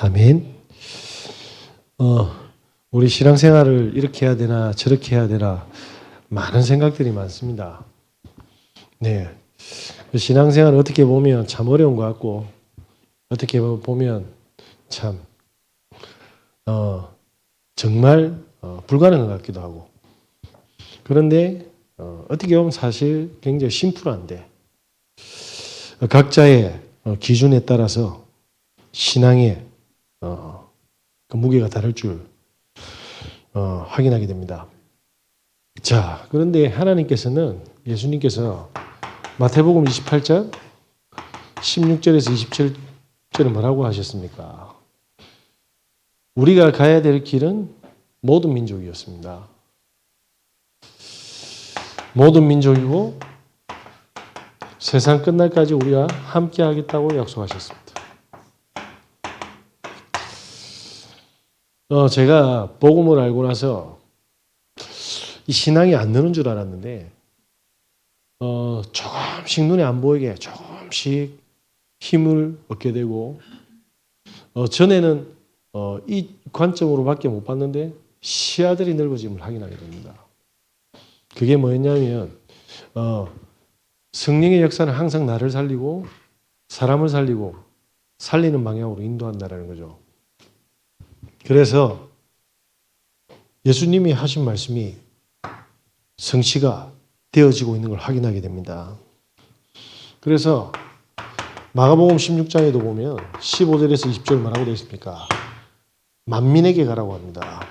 아멘. 우리 신앙생활을 이렇게 해야 되나 저렇게 해야 되나 많은 생각들이 많습니다. 네, 신앙생활을 어떻게 보면 참 어려운 것 같고 어떻게 보면 참 정말 불가능한 것 같기도 하고 그런데 어떻게 보면 사실 굉장히 심플한데 각자의 기준에 따라서 신앙의 그 무게가 다를 줄 확인하게 됩니다. 자, 그런데 하나님께서는 예수님께서 마태복음 28장 16절에서 27절에 뭐라고 하셨습니까? 우리가 가야 될 길은 모든 민족이었습니다. 모든 민족이고 세상 끝날까지 우리가 함께 하겠다고 약속하셨습니다. 제가 복음을 알고 나서 이 신앙이 안 느는 줄 알았는데 조금씩 눈에 안 보이게 조금씩 힘을 얻게 되고 전에는 이 관점으로밖에 못 봤는데 시야들이 넓어짐을 확인하게 됩니다. 그게 뭐였냐면 성령의 역사는 항상 나를 살리고 사람을 살리고 살리는 방향으로 인도한다는 거죠. 그래서 예수님이 하신 말씀이 성취가 되어지고 있는 걸 확인하게 됩니다. 그래서 마가복음 16장에도 보면 15절에서 20절 뭐라고 되어 있습니까? 만민에게 가라고 합니다.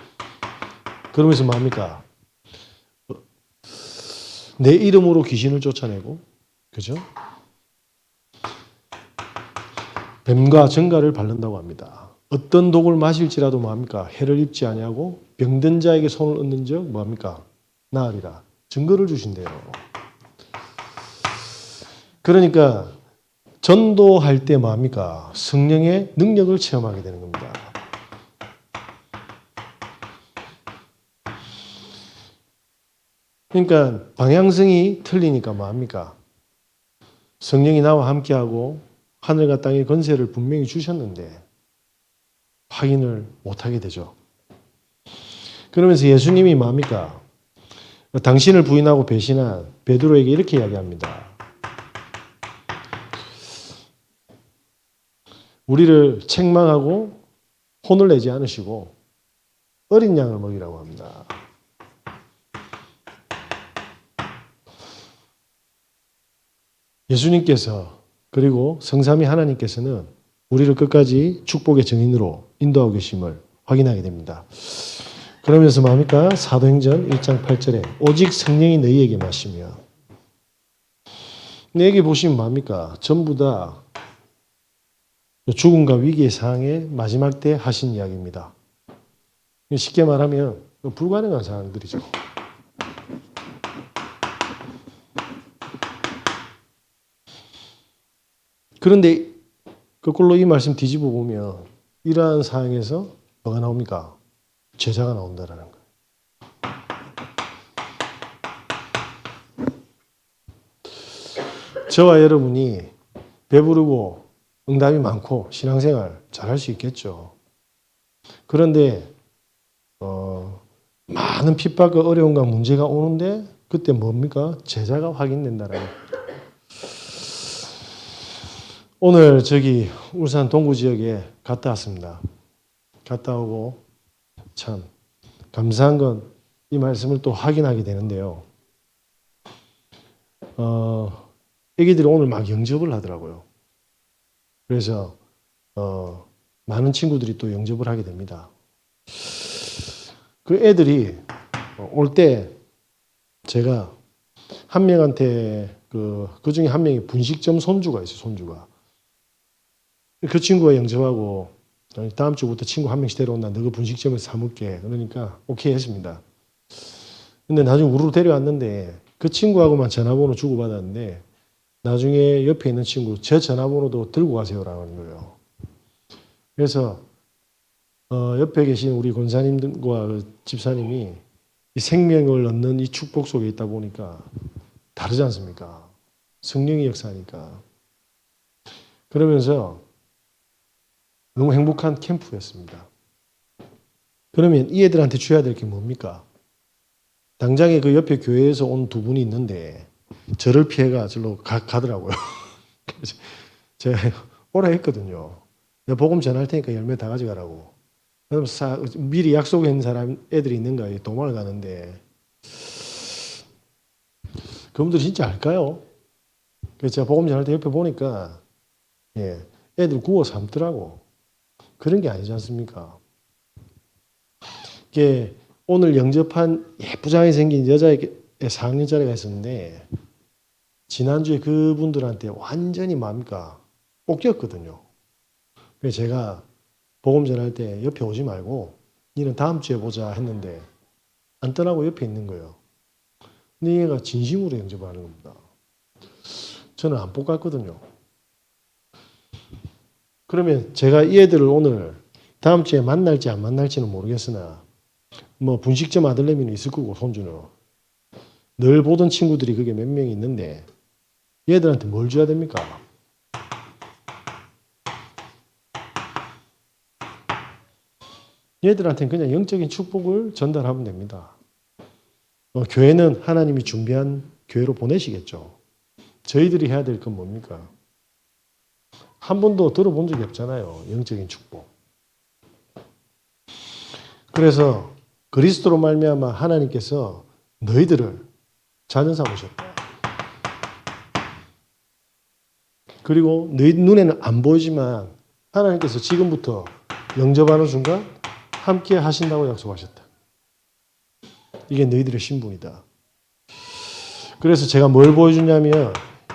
그러면서 뭡니까? 내 이름으로 귀신을 쫓아내고, 그죠? 뱀과 정갈을 바른다고 합니다. 어떤 독을 마실지라도 뭐합니까? 해를 입지 아니하고 병든 자에게 손을 얹는 적 뭐합니까? 나으리라. 증거를 주신대요. 그러니까 전도할 때 뭐합니까? 성령의 능력을 체험하게 되는 겁니다. 그러니까 방향성이 틀리니까 뭐합니까? 성령이 나와 함께하고 하늘과 땅의 권세를 분명히 주셨는데 확인을 못하게 되죠. 그러면서 예수님이 뭐합니까? 당신을 부인하고 배신한 베드로에게 이렇게 이야기합니다. 우리를 책망하고 혼을 내지 않으시고 어린 양을 먹이라고 합니다. 예수님께서 그리고 성삼위 하나님께서는 우리를 끝까지 축복의 증인으로 인도하고 계심을 확인하게 됩니다. 그러면서 뭐합니까? 사도행전 1장 8절에 오직 성령이 너희에게 마시며 여기 보시면 뭐합니까? 전부 다 죽음과 위기의 상황의 마지막 때 하신 이야기입니다. 쉽게 말하면 불가능한 상황들이죠. 그런데 거꾸로 이 말씀 뒤집어 보면 이러한 상황에서 뭐가 나옵니까? 제자가 나온다는 거예요. 저와 여러분이 배부르고 응답이 많고 신앙생활 잘할 수 있겠죠. 그런데 많은 핍박과 어려움과 문제가 오는데 그때 뭡니까? 제자가 확인된다는 거예요. 오늘 저기 울산 동구 지역에 갔다 왔습니다. 갔다 오고 참 감사한 건 이 말씀을 또 확인하게 되는데요. 애기들이 오늘 막 영접을 하더라고요. 그래서 많은 친구들이 또 영접을 하게 됩니다. 그 애들이 올 때 제가 한 명한테 그 중에 한 명이 분식점 손주가 있어요. 손주가. 그 친구가 영접하고 다음 주부터 친구 한 명씩 데려온다. 너가 분식점에서 사 먹게. 그러니까 오케이 했습니다. 근데 나중에 우르르 데려왔는데 그 친구하고만 전화번호 주고받았는데 나중에 옆에 있는 친구 제 전화번호도 들고 가세요라는 거예요. 그래서 옆에 계신 우리 권사님과 그 집사님이 이 생명을 얻는 이 축복 속에 있다 보니까 다르지 않습니까? 성령의 역사니까. 그러면서 너무 행복한 캠프였습니다. 그러면 이 애들한테 줘야 될 게 뭡니까? 당장에 그 옆에 교회에서 온 두 분이 있는데 저를 피해가 절로 가더라고요. 그래서 제가 오라 했거든요. 내가 복음 전할 테니까 열매 다 가져가라고. 그럼 미리 약속한 사람 애들이 있는가 도망을 가는데 그분들이 진짜 알까요? 그래서 제가 복음 전할 때 옆에 보니까 애들 구워 삶더라고. 그런 게 아니지 않습니까? 이게 오늘 영접한 예쁘장하게 생긴 여자의 4학년짜리가 있었는데 지난주에 그분들한테 완전히 뭡니까? 볶였거든요. 그래서 제가 복음 전할 때 옆에 오지 말고 니는 다음 주에 보자 했는데 안 떠나고 옆에 있는 거예요. 근데 얘가 진심으로 영접하는 겁니다. 저는 안 볶았거든요. 그러면 제가 이 애들을 오늘 다음 주에 만날지 안 만날지는 모르겠으나 뭐 분식점 아들내미는 있을 거고 손주는 늘 보던 친구들이 그게 몇 명이 있는데 얘들한테 뭘 줘야 됩니까? 얘들한테는 그냥 영적인 축복을 전달하면 됩니다. 교회는 하나님이 준비한 교회로 보내시겠죠. 저희들이 해야 될 건 뭡니까? 한 번도 들어본 적이 없잖아요. 영적인 축복. 그래서 그리스도로 말미암아 하나님께서 너희들을 자녀 삼으셨다. 그리고 너희 눈에는 안 보이지만 하나님께서 지금부터 영접하는 순간 함께 하신다고 약속하셨다. 이게 너희들의 신분이다. 그래서 제가 뭘 보여주냐면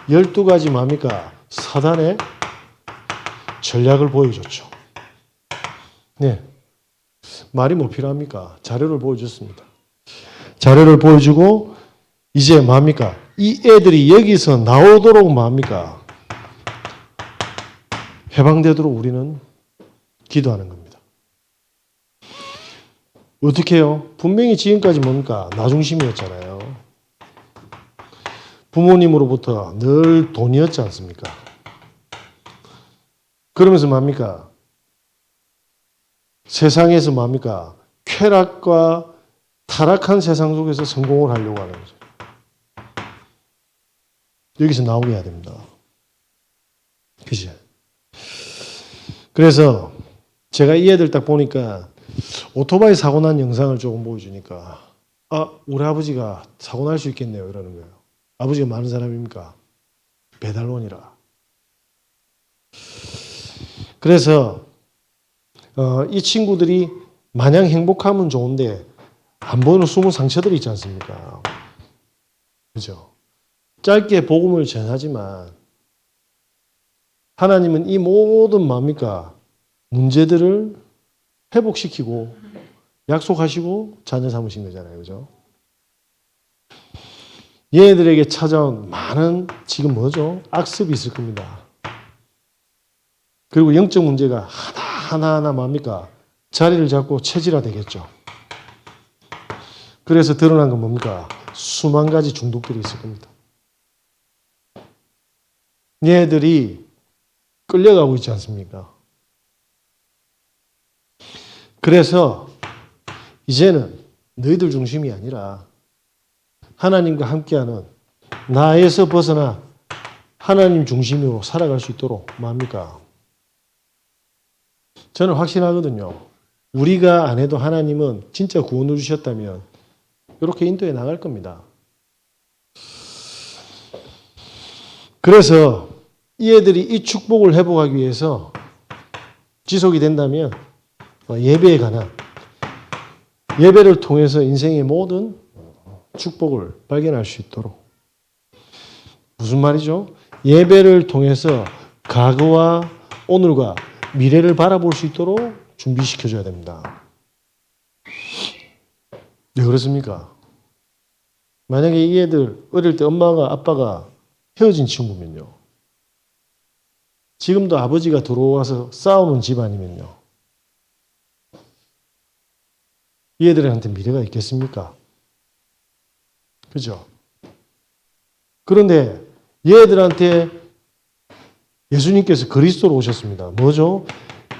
12가지 뭡니까? 사단의 전략을 보여줬죠. 네. 말이 뭐 필요합니까? 자료를 보여줬습니다. 자료를 보여주고 이제 뭡니까? 이 애들이 여기서 나오도록 뭡니까? 해방되도록 우리는 기도하는 겁니다. 어떻게 해요? 분명히 지금까지 뭡니까? 나 중심이었잖아요. 부모님으로부터 늘 돈이었지 않습니까? 그러면서 뭡니까? 세상에서 뭡니까? 쾌락과 타락한 세상 속에서 성공을 하려고 하는 거죠. 여기서 나오게 해야 됩니다. 그죠? 그래서 제가 이 애들 딱 보니까 오토바이 사고 난 영상을 조금 보여주니까 우리 아버지가 사고 날 수 있겠네요. 이러는 거예요. 아버지가 많은 사람입니까? 배달원이라. 그래서 이 친구들이 마냥 행복하면 좋은데 안 보이는 숨은 상처들이 있지 않습니까? 그죠? 짧게 복음을 전하지만 하나님은 이 모든 뭡니까? 문제들을 회복시키고 약속하시고 자녀 삼으신 거잖아요. 그죠? 얘네들에게 찾아온 많은 지금 뭐죠? 악습이 있을 겁니다. 그리고 영적 문제가 하나하나 뭡니까? 자리를 잡고 체질화 되겠죠. 그래서 드러난 건 뭡니까? 수만 가지 중독들이 있을 겁니다. 얘들이 끌려가고 있지 않습니까? 그래서 이제는 너희들 중심이 아니라 하나님과 함께하는 나에서 벗어나 하나님 중심으로 살아갈 수 있도록 뭡니까? 저는 확신하거든요. 우리가 안 해도 하나님은 진짜 구원을 주셨다면 이렇게 인도해 나갈 겁니다. 그래서 이 애들이 이 축복을 회복하기 위해서 지속이 된다면 예배에 관한 예배를 통해서 인생의 모든 축복을 발견할 수 있도록 무슨 말이죠? 예배를 통해서 과거와 오늘과 미래를 바라볼 수 있도록 준비시켜줘야 됩니다. 왜 그렇습니까? 만약에 이 애들 어릴 때 엄마가 아빠가 헤어진 친구면요. 지금도 아버지가 들어와서 싸우는 집안이면요. 이 애들한테 미래가 있겠습니까? 그죠? 그런데 얘들한테 예수님께서 그리스도로 오셨습니다. 뭐죠?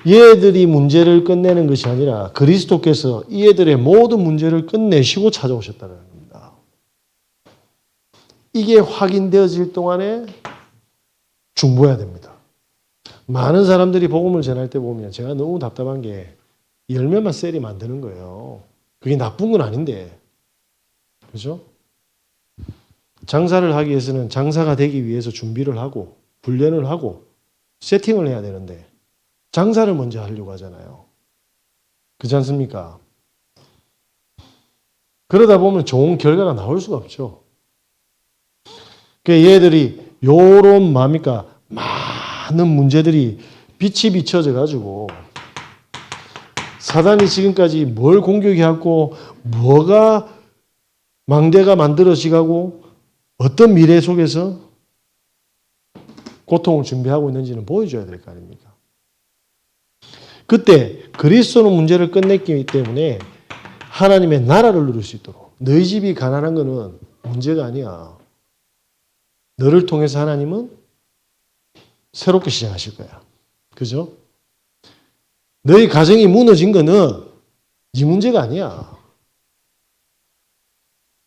얘들이 문제를 끝내는 것이 아니라 그리스도께서 얘들의 모든 문제를 끝내시고 찾아오셨다는 겁니다. 이게 확인되어질 동안에 중보해야 됩니다. 많은 사람들이 복음을 전할 때 보면 제가 너무 답답한 게 열매만 셀이 만드는 거예요. 그게 나쁜 건 아닌데. 그죠? 장사를 하기 위해서는 장사가 되기 위해서 준비를 하고 훈련을 하고 세팅을 해야 되는데 장사를 먼저 하려고 하잖아요. 그렇지 않습니까? 그러다 보면 좋은 결과가 나올 수가 없죠. 얘들이 요런 뭡니까? 많은 문제들이 빛이 비춰져 가지고 사단이 지금까지 뭘 공격해왔고 뭐가 망대가 만들어지고 어떤 미래 속에서 고통을 준비하고 있는지는 보여줘야 될 거 아닙니까? 그때 그리스도는 문제를 끝냈기 때문에 하나님의 나라를 누릴 수 있도록 너희 집이 가난한 거는 문제가 아니야. 너를 통해서 하나님은 새롭게 시작하실 거야. 그죠? 너희 가정이 무너진 거는 네 문제가 아니야.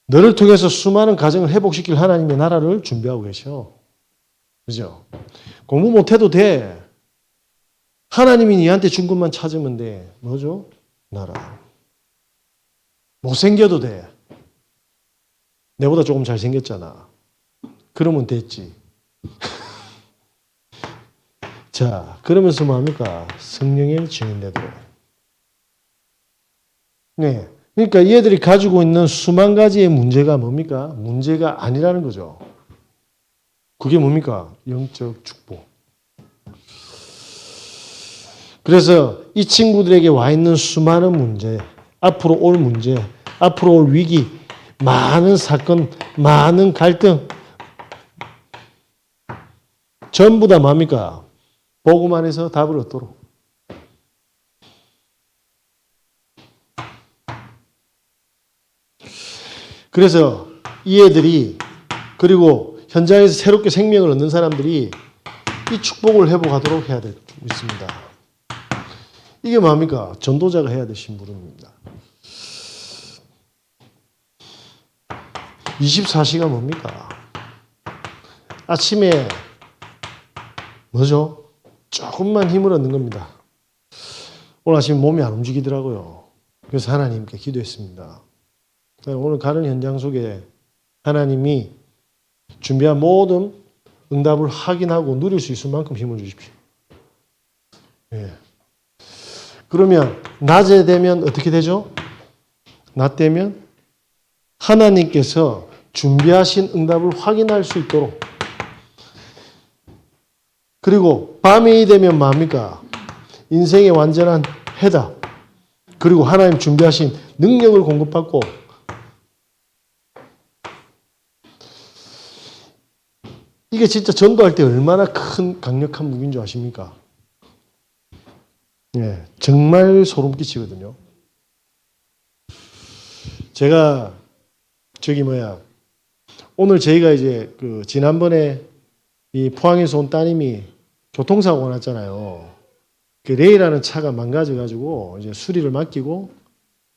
너를 통해서 수많은 가정을 회복시킬 하나님의 나라를 준비하고 계셔. 그죠? 공부 못해도 돼. 하나님이 니한테 준 것만 찾으면 돼. 뭐죠? 나라. 못생겨도 돼. 내보다 조금 잘생겼잖아. 그러면 됐지. 자, 그러면서 뭐합니까? 성령의 증인되도록. 네. 그러니까 얘들이 가지고 있는 수만 가지의 문제가 뭡니까? 문제가 아니라는 거죠. 그게 뭡니까? 영적 축복. 그래서 이 친구들에게 와 있는 수많은 문제, 앞으로 올 문제, 앞으로 올 위기, 많은 사건, 많은 갈등, 전부 다 뭡니까? 복음 안에서 답을 얻도록. 그래서 이 애들이 그리고 현장에서 새롭게 생명을 얻는 사람들이 이 축복을 회복하도록 해야 될 있습니다. 이게 뭡니까? 전도자가 해야 될 심부름입니다. 24시간 뭡니까? 아침에 뭐죠? 조금만 힘을 얻는 겁니다. 오늘 아침에 몸이 안 움직이더라고요. 그래서 하나님께 기도했습니다. 오늘 가는 현장 속에 하나님이 준비한 모든 응답을 확인하고 누릴 수 있을 만큼 힘을 주십시오. 예. 그러면 낮에 되면 어떻게 되죠? 낮 되면 하나님께서 준비하신 응답을 확인할 수 있도록. 그리고 밤이 되면 뭡니까? 인생의 완전한 해답. 그리고 하나님 준비하신 능력을 공급받고 이게 진짜 전도할 때 얼마나 큰 강력한 무기인 줄 아십니까? 예, 정말 소름 끼치거든요. 제가 오늘 저희가 이제 지난번에 이 포항에서 온 따님이 교통사고가 났잖아요. 그 레이라는 차가 망가져가지고 이제 수리를 맡기고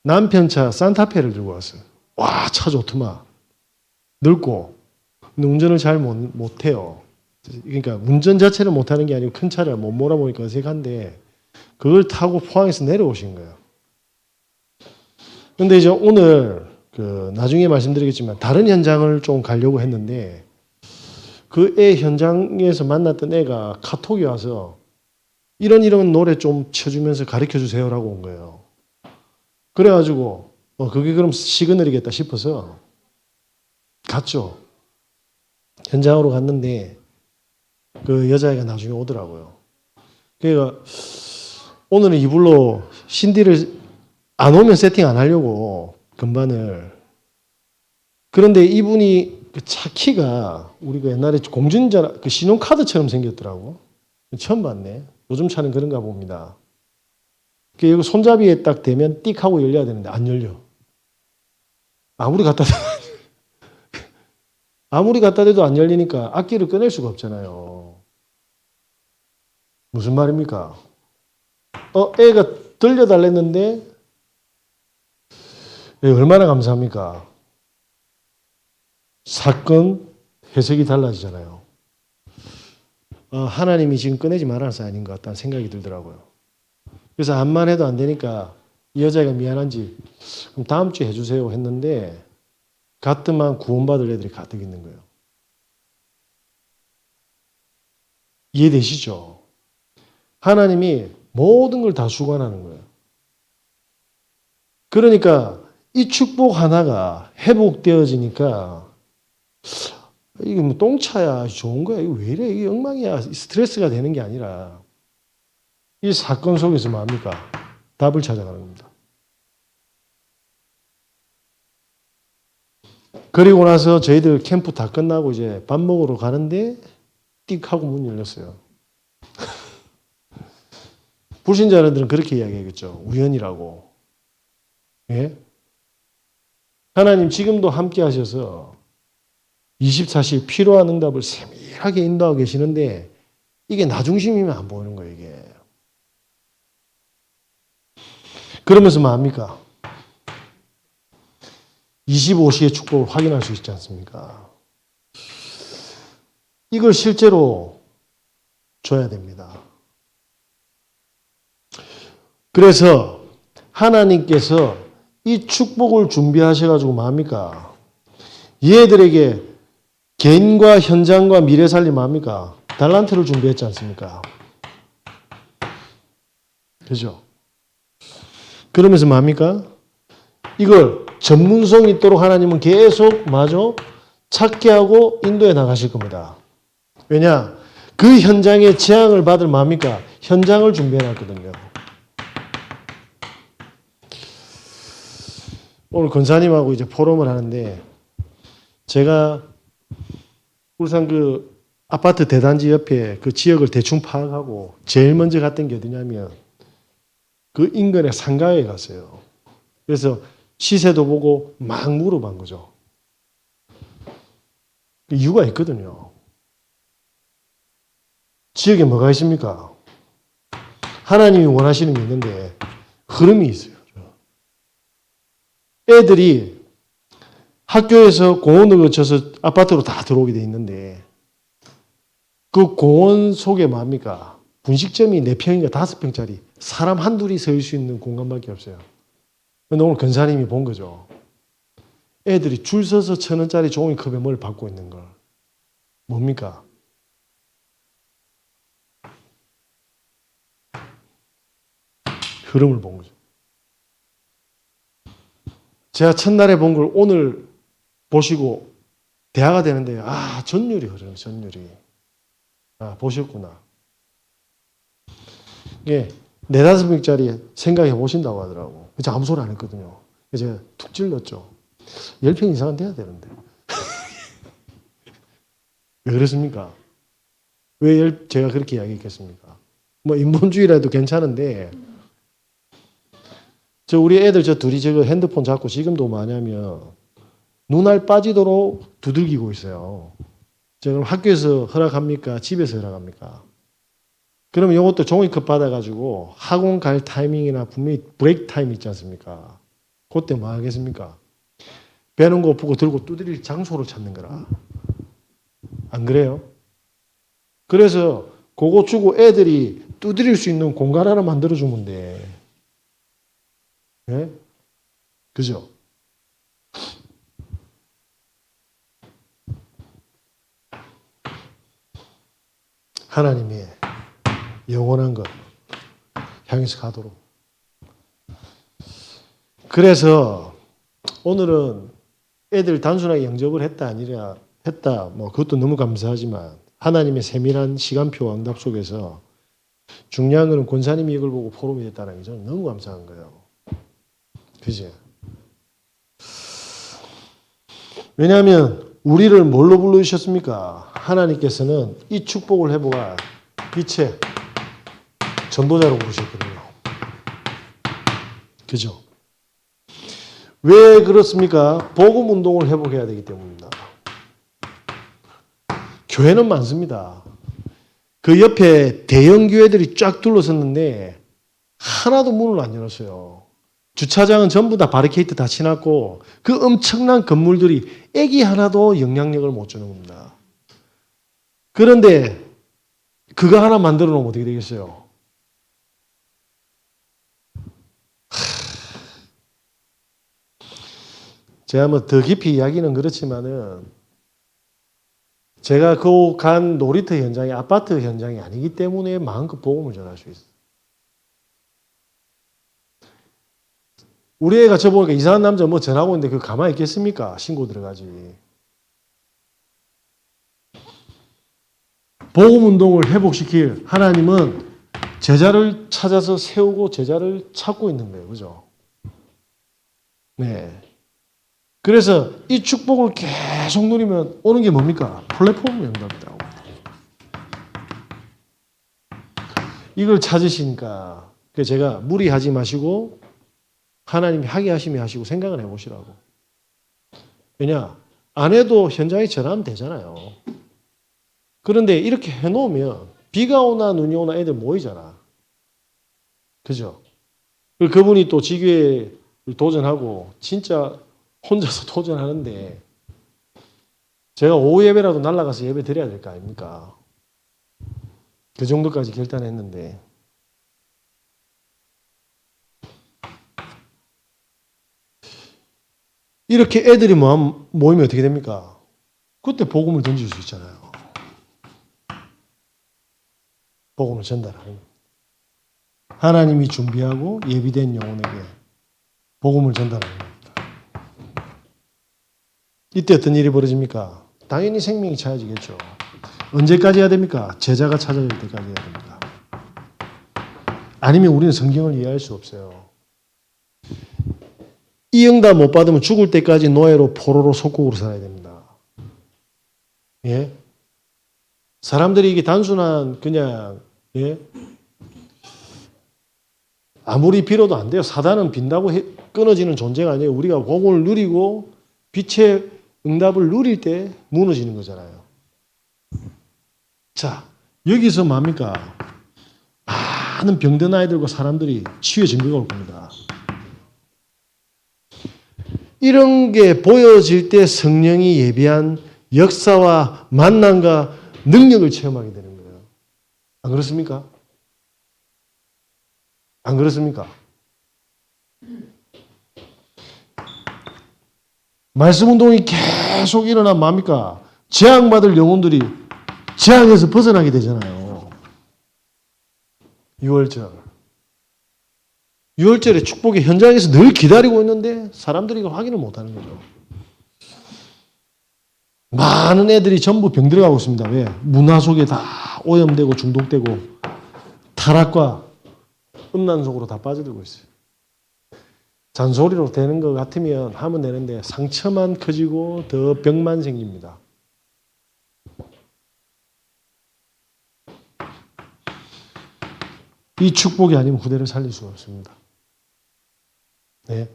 남편 차 산타페를 들고 왔어요. 와, 차 좋더만. 늙고. 근데 운전을 잘 못해요. 그러니까 운전 자체를 못하는 게 아니고 큰 차를 못 몰아보니까 어색한데 그걸 타고 포항에서 내려오신 거예요. 근데 이제 오늘 나중에 말씀드리겠지만 다른 현장을 좀 가려고 했는데 그 애 현장에서 만났던 애가 카톡이 와서 이런 노래 좀 쳐주면서 가르쳐 주세요라고 온 거예요. 그래가지고 그게 그럼 시그널이겠다 싶어서 갔죠. 현장으로 갔는데 그 여자애가 나중에 오더라고요. 그러니까 오늘은 이불로 신디를 안 오면 세팅 안 하려고 건반을. 그런데 이분이 그 차 키가 우리가 옛날에 공중전화 그 신용카드처럼 생겼더라고. 처음 봤네. 요즘 차는 그런가 봅니다. 그 손잡이에 딱 대면 띡 하고 열려야 되는데 안 열려. 아무리 갖다 대도 안 열리니까 악기를 꺼낼 수가 없잖아요. 무슨 말입니까? 애가 들려달랬는데 얼마나 감사합니까? 사건 해석이 달라지잖아요. 하나님이 지금 꺼내지 말아는 사연인 것 같다는 생각이 들더라고요. 그래서 암만 해도 안 되니까 이 여자가 미안한지 그럼 다음 주에 해주세요 했는데 가뜩만 구원받을 애들이 가득 있는 거예요. 이해되시죠? 하나님이 모든 걸 다 주관하는 거예요. 그러니까 이 축복 하나가 회복되어지니까 이게 뭐 똥차야 좋은 거야 이거 왜 이래 이게 엉망이야 스트레스가 되는 게 아니라 이 사건 속에서 뭡니까? 답을 찾아가는 겁니다. 그리고 나서 저희들 캠프 다 끝나고 이제 밥 먹으러 가는데 띡 하고 문이 열렸어요. 불신자들은 그렇게 이야기하겠죠. 우연이라고. 예? 하나님 지금도 함께 하셔서 24시 필요한 응답을 세밀하게 인도하고 계시는데 이게 나 중심이면 안 보이는 거예요. 이게. 그러면서 뭐합니까? 25시의 축복을 확인할 수 있지 않습니까? 이걸 실제로 줘야 됩니다. 그래서 하나님께서 이 축복을 준비하셔가지고 뭐합니까? 얘들에게 개인과 현장과 미래 살림 뭐합니까? 달란트를 준비했지 않습니까? 그죠? 그러면서 뭐합니까? 이걸 전문성 있도록 하나님은 계속 찾게 하고 인도해 나가실 겁니다. 왜냐? 그 현장의 재앙을 받을 뭐합니까? 현장을 준비해 놨거든요. 오늘 권사님하고 이제 포럼을 하는데 제가 울산 그 아파트 대단지 옆에 그 지역을 대충 파악하고 제일 먼저 갔던 게 어디냐면 그 인근의 상가에 갔어요. 그래서 시세도 보고 막 물어본 거죠. 이유가 있거든요. 지역에 뭐가 있습니까? 하나님이 원하시는 게 있는데 흐름이 있어요. 애들이 학교에서 공원을 거쳐서 아파트로 다 들어오게 돼 있는데 그 공원 속에 뭡니까? 분식점이 4평인가 5평짜리 사람 한둘이 서 있을 수 있는 공간밖에 없어요. 근데 오늘 권사님이 본 거죠. 애들이 줄 서서 1,000원짜리 종이컵에 뭘 받고 있는 걸. 뭡니까? 흐름을 본 거죠. 제가 첫날에 본 걸 오늘 보시고 대화가 되는데 전율이 흐르는 전율이. 보셨구나. 예, 4-5명짜리 생각해 보신다고 하더라고. 제가 아무 소리 안 했거든요. 제가 툭 찔렀죠. 10평 이상은 돼야 되는데. 왜 그렇습니까? 왜 제가 그렇게 이야기했겠습니까? 뭐 인본주의라도 괜찮은데 우리 애들 둘이 핸드폰 잡고 지금도 뭐냐면 눈알 빠지도록 두들기고 있어요. 그럼 학교에서 허락합니까? 집에서 허락합니까? 그러면 이것도 종이컵 받아가지고 학원 갈 타이밍이나 분명히 브레이크 타임 있지 않습니까? 그때 뭐 하겠습니까? 배는 고프고 들고 두드릴 장소를 찾는 거라. 안 그래요? 그래서 그거 주고 애들이 두드릴 수 있는 공간 하나 만들어주면 돼. 네? 그죠? 하나님이 영원한 것 향해서 가도록. 그래서 오늘은 애들 단순하게 영접을 했다 아니라 했다 뭐 그것도 너무 감사하지만 하나님의 세밀한 시간표와 응답 속에서 중요한 것은 권사님이 이걸 보고 포럼이 됐다는 게 저는 너무 감사한 거예요. 그지? 왜냐하면 우리를 뭘로 불러주셨습니까? 하나님께서는 이 축복을 회복할 빛의 전도자로 부르셨거든요. 그죠? 왜 그렇습니까? 복음 운동을 회복해야 되기 때문입니다. 교회는 많습니다. 그 옆에 대형 교회들이 쫙 둘러섰는데 하나도 문을 안 열었어요. 주차장은 전부 다 바리케이트 다 치놨고 그 엄청난 건물들이 애기 하나도 영향력을 못 주는 겁니다. 그런데 그거 하나 만들어 놓으면 어떻게 되겠어요? 제가 뭐 더 깊이 이야기는 그렇지만은 제가 그 간 놀이터 현장이 아파트 현장이 아니기 때문에 마음껏 복음을 전할 수 있어요. 우리 애가 저보니까 이상한 남자 뭐 전하고 있는데 그 가만히 있겠습니까? 신고 들어가지. 복음 운동을 회복시킬 하나님은 제자를 찾아서 세우고 제자를 찾고 있는 거예요. 그죠? 네. 그래서 이 축복을 계속 누리면 오는 게 뭡니까? 플랫폼 응답이라고. 이걸 찾으시니까 제가 무리하지 마시고 하나님이 하게 하시면 하시고 생각을 해보시라고. 왜냐? 안 해도 현장에 전하면 되잖아요. 그런데 이렇게 해놓으면 비가 오나 눈이 오나 애들 모이잖아. 그죠? 그분이 또 지교회를 도전하고 진짜 혼자서 도전하는데 제가 오후 예배라도 날아가서 예배 드려야 될 거 아닙니까? 그 정도까지 결단했는데 이렇게 애들이 모이면 어떻게 됩니까? 그때 복음을 던질 수 있잖아요. 복음을 전달하는. 하나님이 준비하고 예비된 영혼에게 복음을 전달하는 겁니다. 이때 어떤 일이 벌어집니까? 당연히 생명이 찾아지겠죠. 언제까지 해야 됩니까? 제자가 찾아질 때까지 해야 됩니다. 아니면 우리는 성경을 이해할 수 없어요. 이 응답 못 받으면 죽을 때까지 노예로 포로로 속국으로 살아야 됩니다. 예? 사람들이 이게 단순한 그냥 예? 아무리 빌어도 안 돼요. 사단은 빈다고 끊어지는 존재가 아니에요. 우리가 복음을 누리고 빛의 응답을 누릴 때 무너지는 거잖아요. 자, 여기서 뭡니까? 많은 병든 아이들과 사람들이 치유의 증거가 올 겁니다. 이런 게 보여질 때 성령이 예비한 역사와 만남과 능력을 체험하게 되는 거예요. 안 그렇습니까? 안 그렇습니까? 말씀 운동이 계속 일어나면 뭡니까? 재앙받을 영혼들이 재앙에서 벗어나게 되잖아요. 6월절. 6월절에 축복의 현장에서 늘 기다리고 있는데 사람들이 이거 확인을 못하는 거죠. 많은 애들이 전부 병들어가고 있습니다. 왜? 문화 속에 다 오염되고 중독되고 타락과 음란 속으로 다 빠져들고 있어요. 잔소리로 되는 것 같으면 하면 되는데 상처만 커지고 더 병만 생깁니다. 이 축복이 아니면 후대를 살릴 수가 없습니다. 네.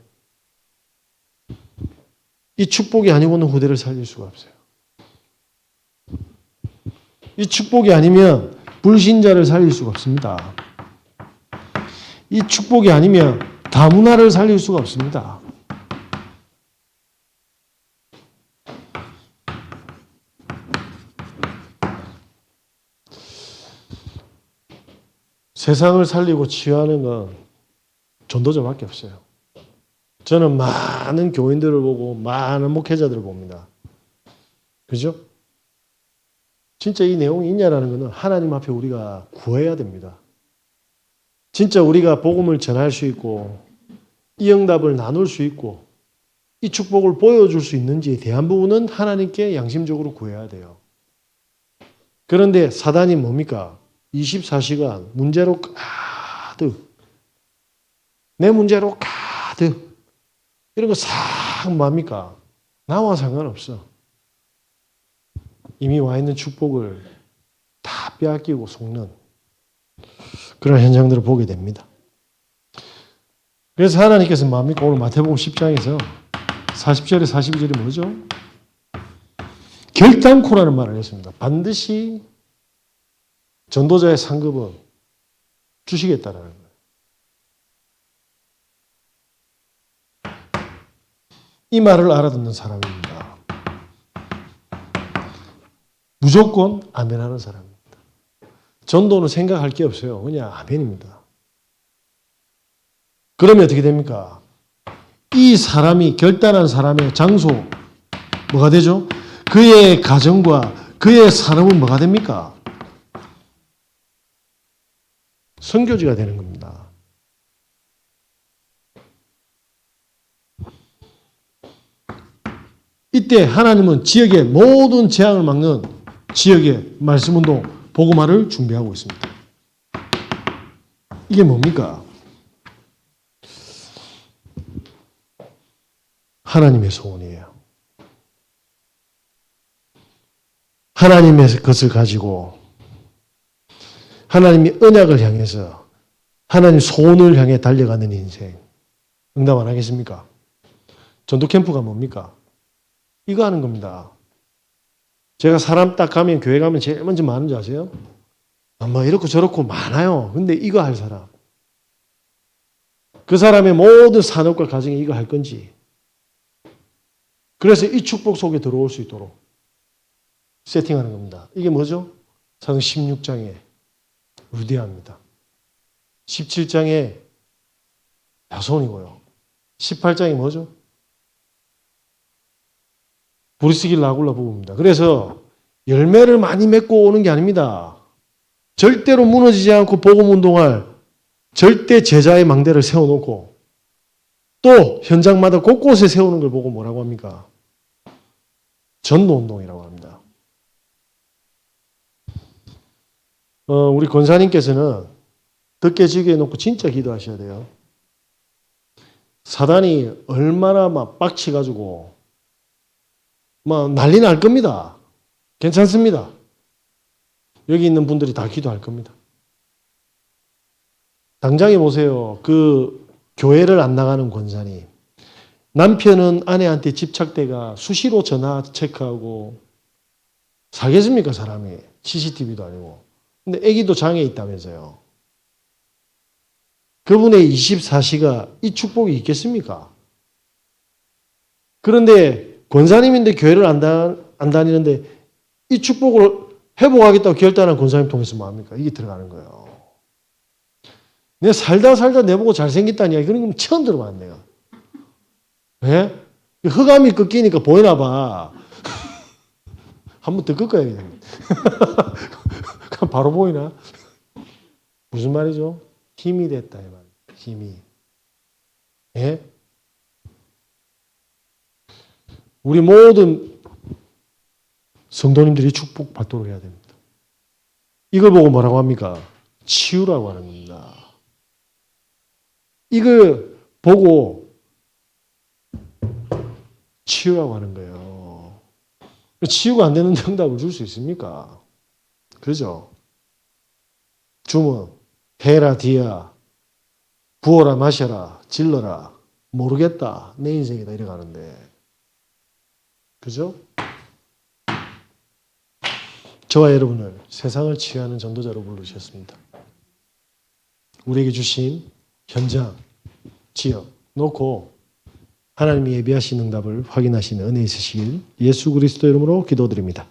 이 축복이 아니고는 후대를 살릴 수가 없어요. 이 축복이 아니면 불신자를 살릴 수가 없습니다. 이 축복이 아니면 다문화를 살릴 수가 없습니다. 세상을 살리고 치유하는 건 전도자밖에 없어요. 저는 많은 교인들을 보고 많은 목회자들을 봅니다. 그죠? 진짜 이 내용이 있냐라는 것은 하나님 앞에 우리가 구해야 됩니다. 진짜 우리가 복음을 전할 수 있고 이 응답을 나눌 수 있고 이 축복을 보여줄 수 있는지에 대한 부분은 하나님께 양심적으로 구해야 돼요. 그런데 사단이 뭡니까? 24시간 문제로 가득 내 문제로 가득 이런 거 싹 뭡니까? 나와 상관없어. 이미 와 있는 축복을 다 빼앗기고 속는 그런 현상들을 보게 됩니다. 그래서 하나님께서 뭡니까? 오늘 마태복음 10장에서 40절에 42절이 뭐죠? 결단코라는 말을 했습니다. 반드시 전도자의 상급은 주시겠다라는 거예요. 이 말을 알아듣는 사람입니다. 무조건 아멘하는 사람입니다. 전도는 생각할 게 없어요. 그냥 아멘입니다. 그러면 어떻게 됩니까? 이 사람이 결단한 사람의 장소 뭐가 되죠? 그의 가정과 그의 산업은 뭐가 됩니까? 선교지가 되는 겁니다. 이때 하나님은 지역의 모든 재앙을 막는 지역의 말씀운동, 복음화를 준비하고 있습니다. 이게 뭡니까? 하나님의 소원이에요. 하나님의 것을 가지고 하나님의 언약을 향해서 하나님 소원을 향해 달려가는 인생. 응답 안 하겠습니까? 전도 캠프가 뭡니까? 이거 하는 겁니다. 제가 사람 딱 가면 교회 가면 제일 먼저 많은 줄 아세요? 뭐 이렇고 저렇고 많아요. 근데 이거 할 사람. 그 사람의 모든 산업과 가정에 이거 할 건지. 그래서 이 축복 속에 들어올 수 있도록 세팅하는 겁니다. 이게 뭐죠? 사도행 16장에 루디아입니다. 17장에 야손이고요. 18장이 뭐죠? 브리스길라 아굴라 부부입니다. 그래서 열매를 많이 맺고 오는 게 아닙니다. 절대로 무너지지 않고 복음 운동할 절대 제자의 망대를 세워놓고 또 현장마다 곳곳에 세우는 걸 보고 뭐라고 합니까? 전도 운동이라고 합니다. 우리 권사님께서는 듣게 지게 해놓고 진짜 기도하셔야 돼요. 사단이 얼마나 막 빡치가지고 막 난리 날 겁니다. 괜찮습니다. 여기 있는 분들이 다 기도할 겁니다. 당장에 보세요. 그 교회를 안 나가는 권사님. 남편은 아내한테 집착대가 수시로 전화 체크하고 살겠습니까 사람이. CCTV도 아니고. 근데 아기도 장애 있다면서요. 그분의 24시가 이 축복이 있겠습니까? 그런데 권사님인데 교회를 안 다니는데 이 축복을 회복하겠다고 결단한 권사님 통해서 뭐합니까? 이게 들어가는 거예요. 내가 살다 내보고 잘생겼다니 그런 건 처음 들어봤네요. 왜? 흑암이 꺾이니까 보이나 봐. 한 번 더 꺾어야겠네. 그럼 바로 보이나? 무슨 말이죠? 힘이 됐다 이 말. 힘이. 예? 우리 모든 성도님들이 축복받도록 해야 됩니다. 이걸 보고 뭐라고 합니까? 치유라고 하는 겁니다. 이걸 보고 치유라고 하는 거예요. 치유가 안 되는 정답을 줄 수 있습니까? 그죠? 주문, 해라 디야, 부어라 마셔라, 질러라, 모르겠다, 내 인생이다 이래가는데 그죠? 저와 여러분을 세상을 치유하는 전도자로 부르셨습니다. 우리에게 주신 현장, 지역 놓고 하나님이 예비하신 응답을 확인하시는 은혜 있으시길 예수 그리스도 이름으로 기도드립니다.